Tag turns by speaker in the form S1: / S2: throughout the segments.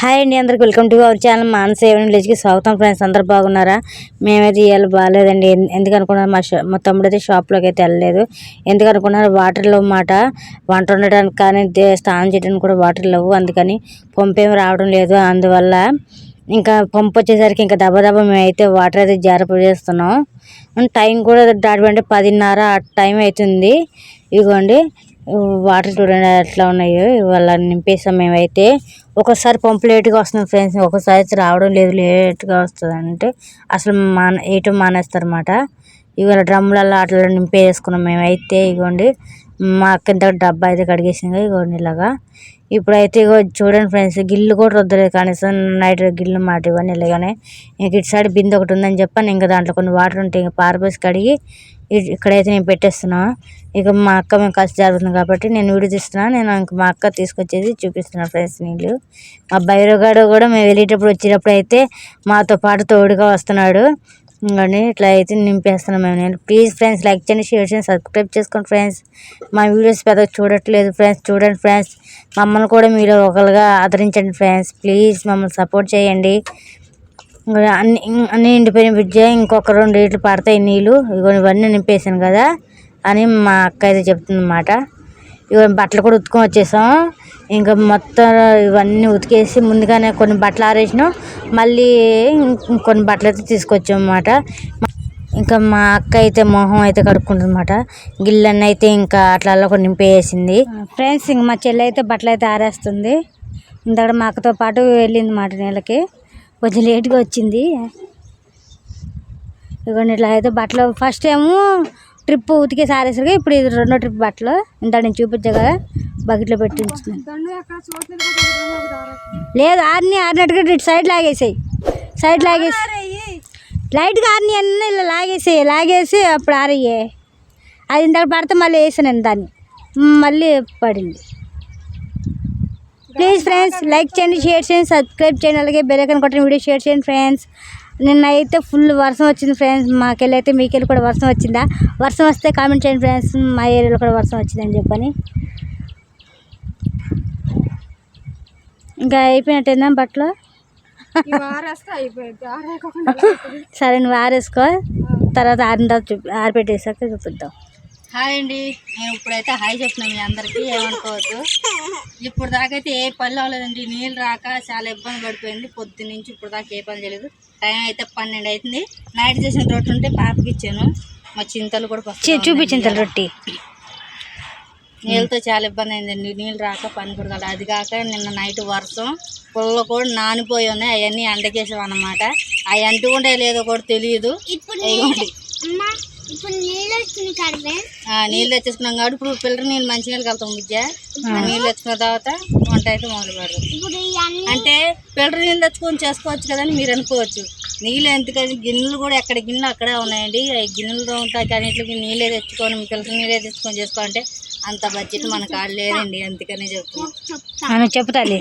S1: Hi అండి, అందరికి welcome to our channel మానస విలేజ్కి స్వాగతం. ఫ్రెండ్స్ అందరు బాగున్నారా? మేమైతే ఇవాళ బాగాలేదండి. ఎందుకు అనుకున్నారు, మా తమ్ముడు అయితే షాప్లోకి అయితే వెళ్ళలేదు. ఎందుకు అనుకున్నారు, వాటర్లో మాట వంట వండడానికి కానీ స్నానం చేయడానికి కూడా వాటర్ లేవు. అందుకని పంపు ఏమి రావడం లేదు. అందువల్ల ఇంకా పంపు వచ్చేసరికి ఇంకా దెబ్బ మేమైతే వాటర్ అయితే చేస్తున్నాం. టైం కూడా దాటివంటే 10:30 టైం అవుతుంది. ఇదిగోండి వాటర్ చూడండి ఎట్లా ఉన్నాయో. ఇవాళ నింపేసాం మేమైతే. ఒక్కోసారి పంపు లేట్గా వస్తుంది ఫ్రెండ్స్, ఒక్కోసారి రావడం లేదు, లేట్గా వస్తుంది అంటే అసలు వేయటం మానేస్తారు అన్నమాట. ఇవాళ డ్రమ్ములలో అట్లా నింపేసుకున్నాం మేమైతే. ఇగోండి మా అక్క ఇంత డబ్బా అయితే కడిగేసింది. ఇగోండి ఇలాగా. ఇప్పుడైతే ఇగో చూడండి ఫ్రెండ్స్, గిల్లు కూడా రుద్దలేదు కనీసం. నైట్ గిల్లు మాట ఇవన్నీ ఇలాగానే. ఇంక ఇటు సైడ్ బిందె ఒకటి ఉందని చెప్పాను. ఇంకా దాంట్లో కొన్ని వాటర్ ఉంటాయి, ఇంకా పారబోసి కడిగి ఇక్కడైతే నేను పెట్టేస్తున్నా. ఇక మా అక్క మేము కలిసి జరుగుతుంది కాబట్టి నేను వీడియో తీస్తున్నా. నేను ఇంక మా అక్క తీసుకొచ్చేది చూపిస్తున్నా ఫ్రెండ్స్ నీళ్ళు. మా బైరోగాడు కూడా మేము వెళ్ళేటప్పుడు వచ్చేటప్పుడు అయితే మాతో పాటు తోడుగా వస్తున్నాడు. ఇంకోండి ఇట్లా అయితే నింపేస్తున్నాం మేము. నేను ప్లీజ్ ఫ్రెండ్స్ లైక్ చేయండి, షేర్ చేయండి, సబ్స్క్రైబ్ చేసుకోండి ఫ్రెండ్స్. మా వీడియోస్ పెద్దగా చూడట్లేదు ఫ్రెండ్స్, చూడండి ఫ్రెండ్స్. మమ్మల్ని కూడా మీరు ఒకరుగా ఆదరించండి ఫ్రెండ్స్. ప్లీజ్ మమ్మల్ని సపోర్ట్ చేయండి. అన్నీ నిండిపోయిన విద్య ఇంకొక 2 లీటర్లు పడతాయి నీళ్ళు. ఇవన్నీ నింపేసాను కదా అని మా అక్క అయితే చెప్తుంది అన్నమాట. బట్టలు కూడా ఉతుకొని వచ్చేసాం. ఇంకా మొత్తం ఇవన్నీ ఉతికేసి ముందుగానే కొన్ని బట్టలు ఆరేసినాం, మళ్ళీ కొన్ని బట్టలు అయితే తీసుకొచ్చాం అన్నమాట. ఇంకా మా అక్క అయితే మొహం అయితే కడుక్కుంటుంది అన్నమాట. గిల్లన్నీ అయితే ఇంకా అట్లా కూడా నింపేసింది ఫ్రెండ్స్. ఇంక మా చెల్లి అయితే బట్టలు అయితే ఆరేస్తుంది. ఇంతక్కడ మా అక్కతో పాటు వెళ్ళింది అన్నమాట నీళ్ళకి. కొంచెం లేట్గా వచ్చింది. ఇదిగోండి ఇట్లా అయితే బట్టలు ఫస్ట్ ఏమో ట్రిప్ ఉతికేసి ఆరేసరికి ఇప్పుడు ఇది 2వ ట్రిప్ బట్టలు. ఇంత నేను చూపించా కదా, బకెట్లో పెట్టించిన. లేదు ఆరినట్టుగా ఇటు సైడ్ లాగేసాయి, సైడ్ లాగేసి లైట్గా ఆరిని అన్నీ ఇలా లాగేసి అప్పుడు ఆరయ్యే. అది ఇంతకు పడితే మళ్ళీ వేసాను దాన్ని, మళ్ళీ పడింది. ప్లీజ్ ఫ్రెండ్స్ లైక్ చేయండి, షేర్ చేయండి, సబ్స్క్రైబ్ చేయండి, అలాగే బెల్ ఐకాన్ కొట్టిన వీడియో షేర్ చేయండి ఫ్రెండ్స్. నిన్న అయితే ఫుల్ వర్షం వచ్చింది ఫ్రెండ్స్. మాకెళ్ళి అయితే మీకెళ్ళి కూడా వర్షం వచ్చిందా? వర్షం వస్తే కామెంట్ చేయండి ఫ్రెండ్స్, మా ఏరియాలో కూడా వర్షం వచ్చిందని చెప్పని. ఇంకా అయిపోయినట్టేనా బట్టలు? సరే నువ్వు ఆరేసుకో, తర్వాత ఆరిపెట్టేసాక చూపిద్దాం.
S2: హాయ్ అండి, నేను ఇప్పుడైతే హాయ్ చెప్తున్నాను మీ అందరికీ, ఏమనుకోవద్దు. ఇప్పుడు దాకా అయితే ఏ పని అవ్వలేదండి. నీళ్ళు రాక చాలా ఇబ్బంది పడిపోయింది. పొద్దు నుంచి ఇప్పుడు దాకా ఏ పని చేయలేదు. టైం అయితే 12 అవుతుంది. నైట్ చేసిన రొట్టె ఉంటే పాపకి ఇచ్చాను. మా చింతలు కూడా
S1: చూపించింతలు రొట్టి.
S2: నీళ్ళతో చాలా ఇబ్బంది అయిందండి. నీళ్ళు రాక పని కూడా కాదు. అది కాక నిన్న నైట్ వర్షం, పుల్ల కూడా నానిపోయి ఉన్నాయి. అవన్నీ ఎండకేసాం అన్నమాట. అవి అంటుకుంటే లేదో కూడా తెలియదు.
S3: ఇప్పుడు నీళ్ళు వస్తుంది కదా,
S2: నీళ్ళు తెచ్చేసుకున్నాం కాబట్టి ఇప్పుడు ఫిల్టర్ నీళ్ళు మంచి నీళ్ళు కలుతాం విద్య. నీళ్ళు తెచ్చుకున్న తర్వాత వంట అయితే మొదలు పెడతాం. అంటే ఫిల్టర్ నీళ్ళు తెచ్చుకొని చేసుకోవచ్చు కదని మీరు అనుకోవచ్చు. నీళ్ళు ఎందుకని గిన్నెలు కూడా ఎక్కడ గిన్నెలు అక్కడే ఉన్నాయండి. గిన్నెలు ఉంటాయి అన్నింటికి నీళ్ళే తెచ్చుకొని ఫిల్టర్ నీళ్ళే తెచ్చుకొని చేసుకోవాలంటే అంత బడ్జెట్ మన కాడ లేదండి. అందుకనే చెప్తాను.
S1: చెప్తాలి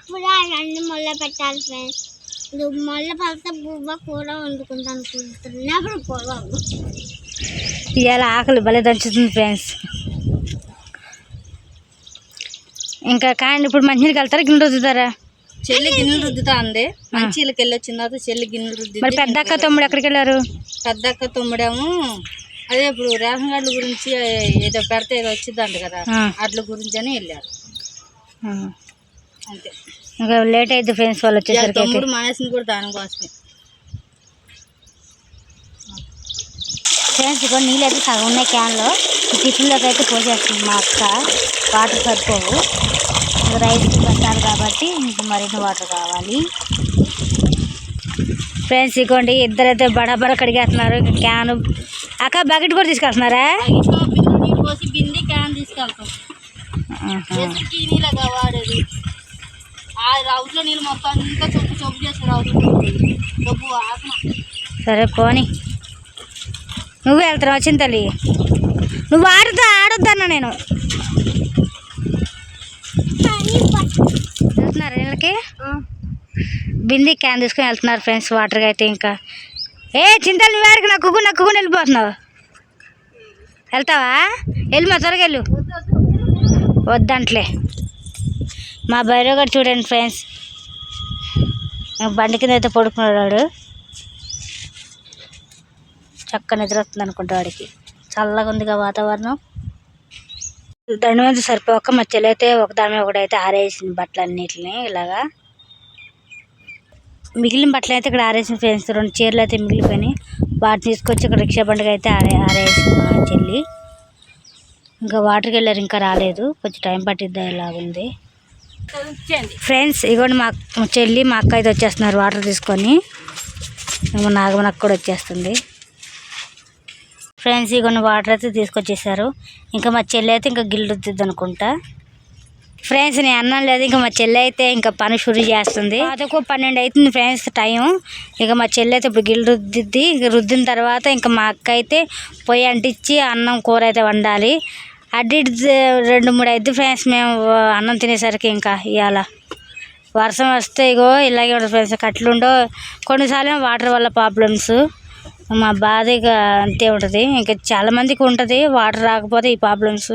S3: ఇప్పుడు అవన్నీ మొల్ల పెట్టాలి ఫ్రెండ్స్. ఇప్పుడు మొల్ల పడితే బువ్వ కూర వండుకుంటాను అనుకుంటున్నప్పుడు పోదాం.
S1: ఇవాళ ఆకలి భలే దంచుతుంది ఫ్రెండ్స్. ఇంకా కానీ ఇప్పుడు మంచినీళ్ళకి వెళ్తారా, గిన్నెలు రుద్దుతారా?
S2: చెల్లి గిన్నెలు రుద్దుతా ఉంది. మంచినీళ్ళకి వెళ్ళి వచ్చిన తర్వాత చెల్లి గిన్నెలు రుద్ది.
S1: మరి పెద్దక్క తమ్ముడు ఎక్కడికి వెళ్ళారు?
S2: పెద్దక్క తమ్ముడేమో అదే ఇప్పుడు రేషన్ కార్డుల గురించి ఏదో పెడితే ఏదో వచ్చిందంట కదా, అట్ల గురించి అని వెళ్ళారు అంతే.
S1: ఇంకా లేట్ అయితే ఫ్రెండ్స్ వాళ్ళు వచ్చేసరికి.
S2: తమ్ముడు మానేసింది కూడా దానికోసమే
S1: ఫ్రెండ్స్. ఇక్కడ నీళ్ళు అయితే సగం ఉన్నాయి క్యాన్లో. టిఫిన్లోకి అయితే పోసేస్తుంది మా అక్క. వాటర్ సరిపోవు, రైస్కి పెట్టాలి కాబట్టి ఇంక మరిన్ని వాటర్ కావాలి ఫ్రెండ్స్. ఇవ్వండి ఇద్దరైతే బడబడ కడిగేస్తున్నారు. ఇంకా క్యాన్ అక్క బకెట్ కూడా తీసుకెళ్తున్నారా?
S2: బింది క్యాన్ తీసుకెళ్తాం. వాడేది ఆ రౌట్లో నీళ్ళు మొత్తం అంతా చొప్పు చేస్తారు. డబ్బు ఆసన.
S1: సరే పోనీ, నువ్వే వెళ్తున్నావు వచ్చిన తల్లి. నువ్వు ఆడొద్దన్నా నేను. వెళ్తున్నారా నీళ్ళకి? బింది క్యాన్ తీసుకొని వెళ్తున్నారు ఫ్రెండ్స్ వాటర్కి అయితే. ఇంకా చింతలు నువ్వు ఆడికి నక్కుని వెళ్ళిపోతున్నావు. వెళ్తావా? వెళ్ళు మా త్వరగా వెళ్ళు. వద్దంట్లే. మా భైరవ్ గారు చూడండి ఫ్రెండ్స్, బండి కింద అయితే పడుకున్నాడు. చక్క నిద్ర వస్తుంది అనుకుంటా వాడికి. చల్లగా ఉందిగా వాతావరణం. దండ మీద సరిపోక మా చెల్లి అయితే ఒకదాని ఒకటైతే ఆరేసింది బట్టలు అన్నిటిని ఇలాగా. మిగిలిన బట్టలు అయితే ఇక్కడ ఆరేసిన ఫ్రెండ్స్. 2 చీరలు అయితే మిగిలిపోయినాయి. వాటిని తీసుకొచ్చి ఇక్కడ రిక్షా బండికి అయితే ఆరేసింది మా చెల్లి. ఇంకా వాటర్కి వెళ్ళారు, ఇంకా రాలేదు, కొంచెం టైం పట్టిద్దా ఇలాగుంది ఫ్రెండ్స్. ఇగోండి మా చెల్లి మా అక్క అయితే వచ్చేస్తున్నారు వాటర్ తీసుకొని. నాగమనక్క కూడా వచ్చేస్తుంది ఫ్రెండ్స్. ఇగోండి వాటర్ అయితే తీసుకొచ్చేసారు. ఇంకా మా చెల్లి అయితే ఇంకా గిల్లు రుద్దిద్ది అనుకుంటా ఫ్రెండ్స్. నేను అన్నం లేదు, ఇంకా మా చెల్లి అయితే ఇంకా పని షురు చేస్తుంది. అదొక 12 అవుతుంది ఫ్రెండ్స్ టైం. ఇక మా చెల్లి అయితే ఇప్పుడు గిల్లు రుద్దిద్ది. ఇంక రుద్దిన తర్వాత ఇంకా మా అక్క అయితే పొయ్యి అంటించి అన్నం కూర అయితే వండాలి. అడ్డి 2-3 అయితే ఫ్రెండ్స్ మేము అన్నం తినేసరికి. ఇంకా ఇవాళ వర్షం వస్తే ఇగో ఇలాగే ఉంటుంది ఫ్రెండ్స్. కట్లుండో కొన్నిసార్లు వాటర్ వల్ల ప్రాబ్లమ్స్. మా బాధ ఇక అంతే ఉంటుంది. ఇంకా చాలామందికి ఉంటుంది వాటర్ రాకపోతే ఈ ప్రాబ్లమ్స్.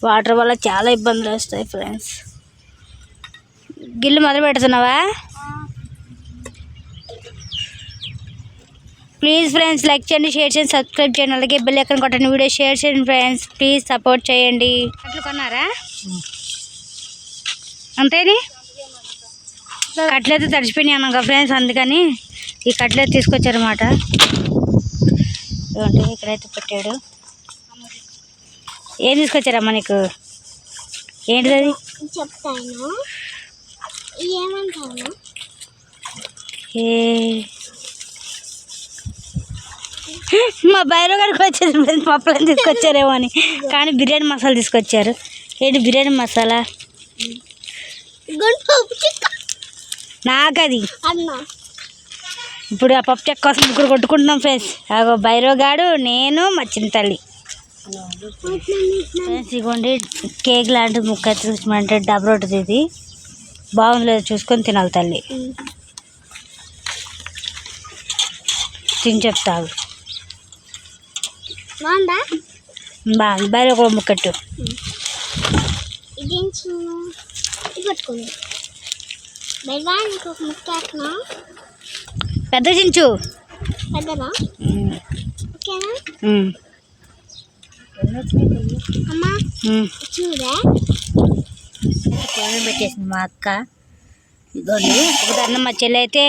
S1: వాటర్ వల్ల చాలా ఇబ్బందులు వస్తాయి ఫ్రెండ్స్. గిల్లు మొదలు పెడుతున్నావా? ప్లీజ్ ఫ్రెండ్స్ లైక్ చేయండి, షేర్ చేయండి, సబ్స్క్రైబ్ చేయండి, అలాగే బెల్ ఐకాన్ కొట్టండి. వీడియో షేర్ చేయండి ఫ్రెండ్స్, ప్లీజ్ సపోర్ట్ చేయండి. కట్లు కొన్నారా? అంతేని కట్లయితే తడిచిపోయినాయి అన్నాక ఫ్రెండ్స్, అందుకని ఈ కట్లయితే తీసుకొచ్చారన్నమాట. ఇక్కడైతే పెట్టాడు. ఏం తీసుకొచ్చారమ్మా నీకు? ఏంటిది అది?
S3: చెప్తాను. ఏమంటాను?
S1: మా భైరవ్ గారికి వచ్చేది పప్పులను తీసుకొచ్చారేమో అని, కానీ బిర్యానీ మసాలా తీసుకొచ్చారు. ఏంటి బిర్యానీ మసాలా? నాకది ఇప్పుడు ఆ పప్పు చెక్క కోసం ముగ్గురు కొట్టుకుంటున్నాం ఫ్రెండ్స్. అగో భైరవ్ గాడు, నేను, మా చిన్న తల్లి ఫ్రెండ్స్. ఇగోండి కేక్ లాంటి ముక్క చూసుకుంటే డబ్ రొట్టెది. ఇది బాగుంది లేదు చూసుకొని తినాలి తల్లి. తిని చెప్తావు బాగుంది. భైరవ్ కూడా ముక్కట్టు పెద్ద చించు పెట్టేసింది మా అక్క. ఇదిగోండి ఒకదాన్ని మా చెల్లి అయితే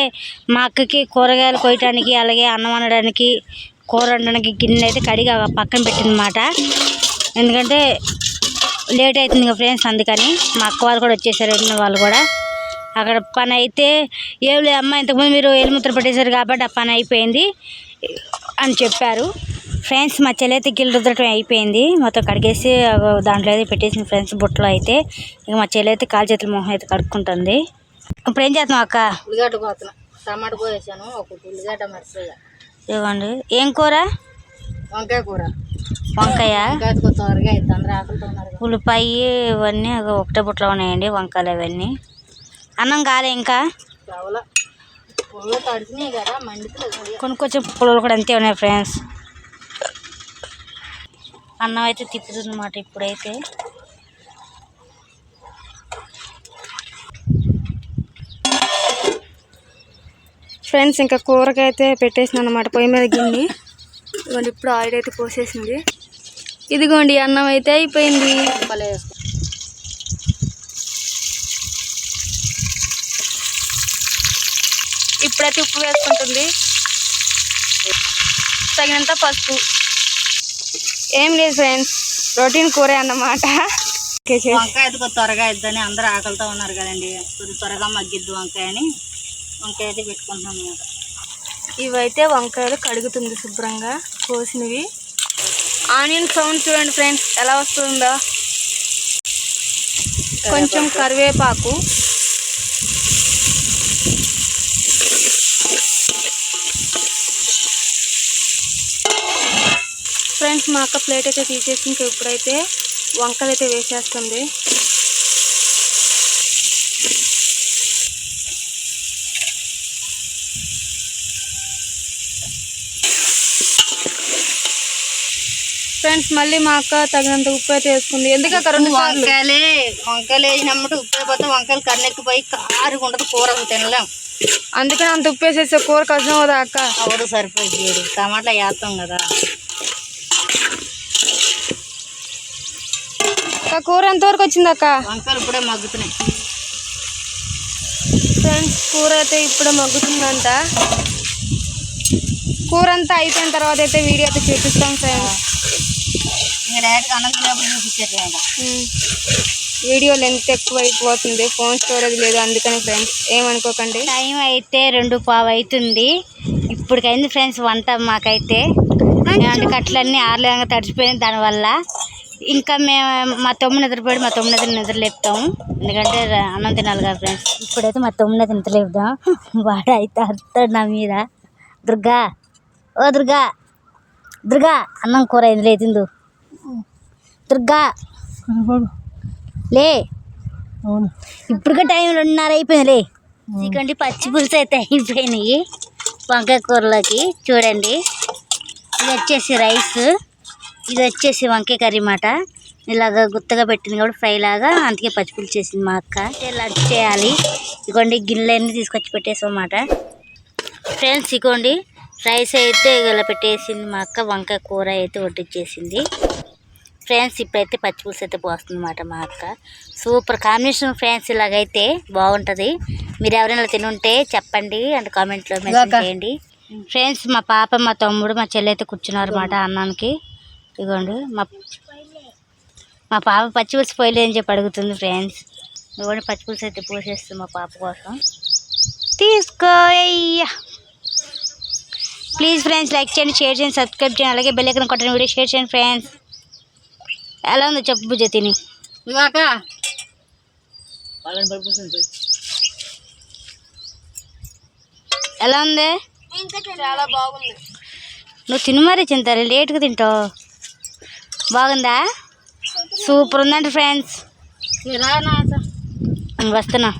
S1: మా అక్కకి కూరగాయలు కోయటానికి, అలాగే అన్నం వండడానికి, కూర వండడానికి గిన్నె అయితే కడిగి పక్కన పెట్టిందన్నమాట. ఎందుకంటే లేట్ అవుతుంది కదా ఫ్రెండ్స్, అందుకని. మా అక్క వాళ్ళు కూడా వచ్చేసారు, వెళ్ళిన వాళ్ళు కూడా. అక్కడ పని అయితే ఏం లేదు అమ్మ, ఇంతకుముందు మీరు ఎలుముద్ర పెట్టేశారు కాబట్టి ఆ పని అయిపోయింది అని చెప్పారు ఫ్రెండ్స్. మా చెల్లి అయితే గిల్లు రుద్దటం అయిపోయింది, మొత్తం కడిగేసి దాంట్లో అయితే పెట్టేసింది ఫ్రెండ్స్ బుట్టలో అయితే. ఇక మా చెల్లి అయితే కాలు చేతుల మొహం అయితే కడుక్కుంటుంది. ఇప్పుడు ఏం చేస్తున్నావు అక్క?
S2: ఉల్లిగడ్డ పోతున్నా, టమాటా పోసాను, ఒక ఉల్లిగడ్డ మర్చిపోయా.
S1: ఇవ్వండి. ఏం కూర?
S2: వంకాయ కూర.
S1: వంకాయ,
S2: త్వరగా అయితే అందరూ ఆకలితో ఉన్నారు.
S1: ఉల్లిపాయ ఇవన్నీ ఒకటే బుట్టలో ఉన్నాయండి, వంకాయలు అవన్నీ. అన్నం కాలే ఇంకా,
S2: తడిచినాయి కదా మండుతుంది.
S1: కొంచెం పుల్లలు కూడా అంతే ఉన్నాయి ఫ్రెండ్స్. అన్నం అయితే తిప్పుతుంది అన్నమాట ఇప్పుడైతే.
S4: ఫ్రెండ్స్ ఇంకా కూరకైతే పెట్టేసిన అనమాట పొయ్యి మీద గిన్నె. ఇదిగోండి ఇప్పుడు ఆయిల్ అయితే పోసేసింది. ఇదిగోండి అన్నం అయితే అయిపోయింది. ఇప్పుడైతే ఉప్పు వేసుకుంటుంది, తగినంత పసుపు. ఏం లేదు ఫ్రెండ్స్, ప్రోటీన్ కూర అన్నమాట.
S2: వంకాయ అయితే త్వరగా అయిద్దని అందరూ ఆకలితో ఉన్నారు కదండి, త్వరగా మగ్గిద్దు వంకాయ అని వంకాయ అయితే పెట్టుకుంటున్నాం అన్నమాట.
S4: ఇవైతే వంకాయలు కడుగుతుంది శుభ్రంగా కోసినవి. ఆనియన్ సౌండ్ చూడండి ఫ్రెండ్స్ ఎలా వస్తుందో. కొంచెం కరివేపాకు, ఫ్రెండ్స్ మా అక్క ప్లేట్ అయితే తీసేసి ఇంకా ఇప్పుడైతే వంకాయలు అయితే వేసేస్తుంది. ఫ్రెండ్స్ మళ్ళీ మా అక్క తగినంత ఉప్పు అయితే వేసుకుంది. ఎందుకక్క 2 సార్లు?
S2: వంకాయలు వేసినప్పుడు ఉప్పు అయిపోతే వంకాయలు కన్నెక్కిపోయి కారుగా ఉండదు, కూర తినలేం.
S4: అందుకని అంత ఉప్పు వేసేస్తే కూర కష్టం అవుదా అక్క?
S2: అవడు సరిపోయి టమాటా వేస్తాం కదా.
S4: అక్క కూర ఎంతవరకు వచ్చింది అక్క?
S2: వంకాయలు ఇప్పుడే మగ్గుతున్నాయి
S4: ఫ్రెండ్స్. కూర అయితే ఇప్పుడే మగ్గుతుందంట. కూర అంతా అయిపోయిన తర్వాత అయితే వీడియో అయితే చూపిస్తాం ఫ్రెండ్స్.
S2: ఇంకా డైరెక్ట్గా అన్నం తినేప్పుడు చూపించట్లేదు.
S4: వీడియో లెంత్ ఎక్కువ అయిపోతుంది, ఫోన్ స్టోరేజ్ లేదు, అందుకని ఫ్రెండ్స్ ఏమనుకోకండి.
S1: టైం అయితే 2:15 అవుతుంది. ఇప్పటికైంది ఫ్రెండ్స్ వంట మాకైతే. కట్లన్నీ ఆర్లేగా తడిచిపోయినాయి. దానివల్ల ఇంకా మేము మా తమ్ముడు నిద్రపోయాడు. మా తమ్ముడు నిద్రలేపుతాము, ఎందుకంటే అన్నం తినాలి కదా ఫ్రెండ్స్. ఇప్పుడైతే మా తమ్ముడు నిద్రలేపుదాం. వాడు అయితే అరుతాడు నా మీద. దుర్గా, ఓ దుర్గా, దుర్గా అన్నం కూర అయింది లే తిందు. దుర్గా లే, ఇప్పటికే టైం 2:30 అయిపోయింది లే. చికెన్ పచ్చి పులుసు అయితే అయిపోయినాయి వంకాయ కూరలోకి. చూడండి, ఇది వచ్చేసి రైస్, ఇది వచ్చేసి వంకాయ కర్రీ మాట. ఇలాగ గుత్తగా పెట్టింది కాబట్టి ఫ్రై లాగా, అందుకే పచ్చి పులుసు చేసింది మా అక్క. లంచ్ చేయాలి. ఇదిగోండి గిన్నెలన్నీ తీసుకొచ్చి పెట్టేసాం అన్నమాట ఫ్రెండ్స్. ఇదిగోండి రైస్ అయితే ఇలా పెట్టేసింది మా అక్క. వంకాయ కూర అయితే వడ్డిచ్చేసింది ఫ్రెండ్స్. ఇప్పుడైతే పచ్చి పులుసు అయితే పోస్తుంది అన్నమాట మా అక్క. Super combination friends. ఇలాగైతే బాగుంటుంది. మీరు ఎవరైనా తిని ఉంటే చెప్పండి అండ్ కామెంట్లో మెసేజ్ చేయండి ఫ్రెండ్స్. మా పాప, మా తమ్ముడు, మా చెల్లి అయితే కూర్చున్నారు అన్నమాట అన్నానికి. ఇదిగోండి మా పాప పచ్చి పులుసు పోయలేదని చెప్పి అడుగుతుంది ఫ్రెండ్స్. ఇదిగోండి పచ్చి పులుసు అయితే పోసేస్తుంది మా పాప కోసం. తీసుకో అయ్యా. ప్లీజ్ ఫ్రెండ్స్ లైక్ చేయండి, షేర్ చేయండి, సబ్స్క్రైబ్ చేయండి, అలాగే బెల్ ఐకాన్ కొట్టండి, వీడియో షేర్ చేయండి ఫ్రెండ్స్. ఎలా ఉందో చెప్పు పూజ తిని.
S2: ఇవాక
S1: ఎలా ఉంది?
S4: చాలా బాగుంది.
S1: నువ్వు తిను మరి చింతాలి, లేట్గా తింటావు. బాగుందా? సూపర్ ఉందండి ఫ్రెండ్స్.
S2: ఇలా
S1: వస్తున్నా.